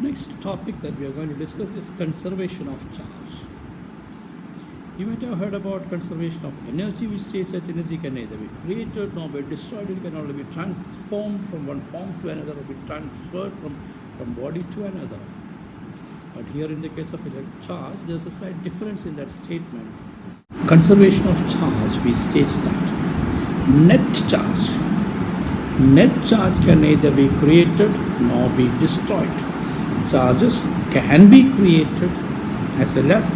next topic that we are going to discuss is conservation of charge. You might have heard about conservation of energy, which states that energy can neither be created nor be destroyed. It can only be transformed from one form to another or be transferred from body to another. But here in the case of electric charge, there's a slight difference in that statement. Conservation of charge, we state that net charge can neither be created nor be destroyed. Charges can be created as well as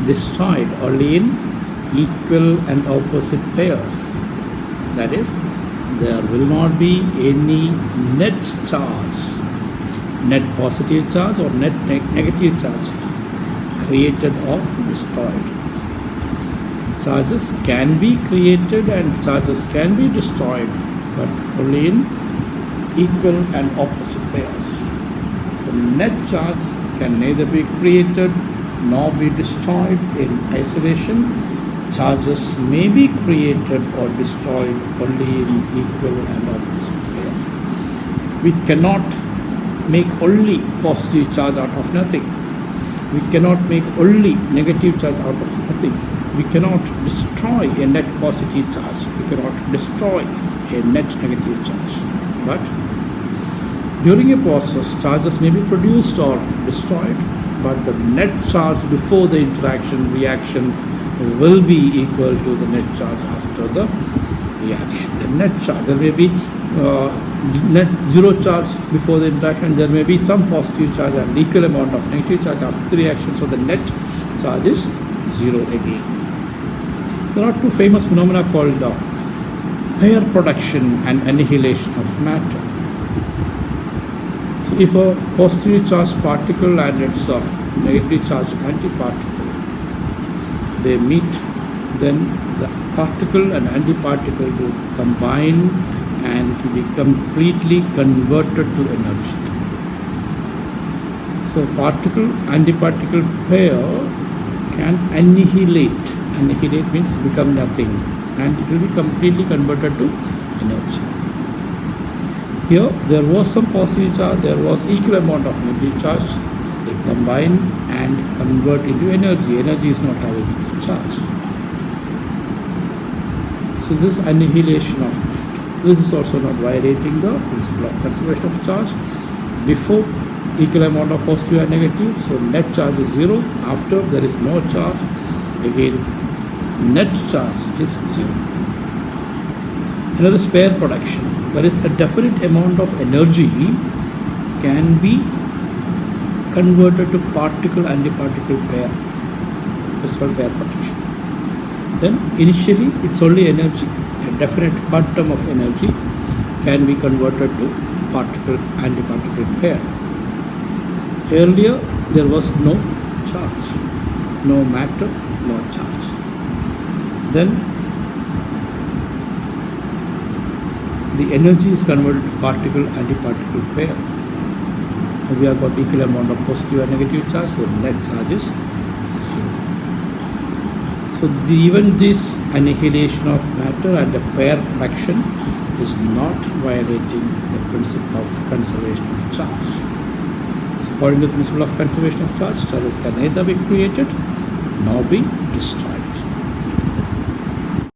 destroyed only in equal and opposite pairs. That is, there will not be any net charge, net positive charge or net negative charge created or destroyed. Charges can be created and charges can be destroyed, but only in equal and opposite pairs. So net charge can neither be created nor be destroyed in isolation. Charges may be created or destroyed only in equal and opposite pairs. We cannot make only positive charge out of nothing. We cannot make only negative charge out of nothing. We cannot destroy a net positive charge. We cannot destroy a net negative charge. But during a process, charges may be produced or destroyed, but the net charge before the reaction will be equal to the net charge after the reaction. The net charge, there may be net zero charge before the interaction, there may be some positive charge and equal amount of negative charge after the reaction, so the net charge is zero again. There are two famous phenomena called pair production and annihilation of matter. So if a positively charged particle and its negatively charged antiparticle, they meet, then the particle and antiparticle will combine and it will be completely converted to energy. So particle antiparticle pair can annihilate. Annihilate means become nothing, and it will be completely converted to energy. Here there was some positive charge, there was equal amount of negative charge. They combine and convert into energy. Energy is not having any charge. So this annihilation of matter, this is also not violating the principle of conservation of charge. Before, equal amount of positive and negative, so net charge is zero. After, there is no charge, again net charge is zero. Another is pair production. There is a definite amount of energy can be converted to particle antiparticle pair. That's called pair production. Then initially it's only energy. A definite quantum of energy can be converted to particle antiparticle pair. Earlier there was no charge, no matter, no charge. Then the energy is converted to particle antiparticle pair. We have got equal amount of positive and negative charge, so net charge is zero. So even this annihilation of matter and the pair production is not violating the principle of conservation of charge. So according to the principle of conservation of charge, charges can neither be created nor be destroyed.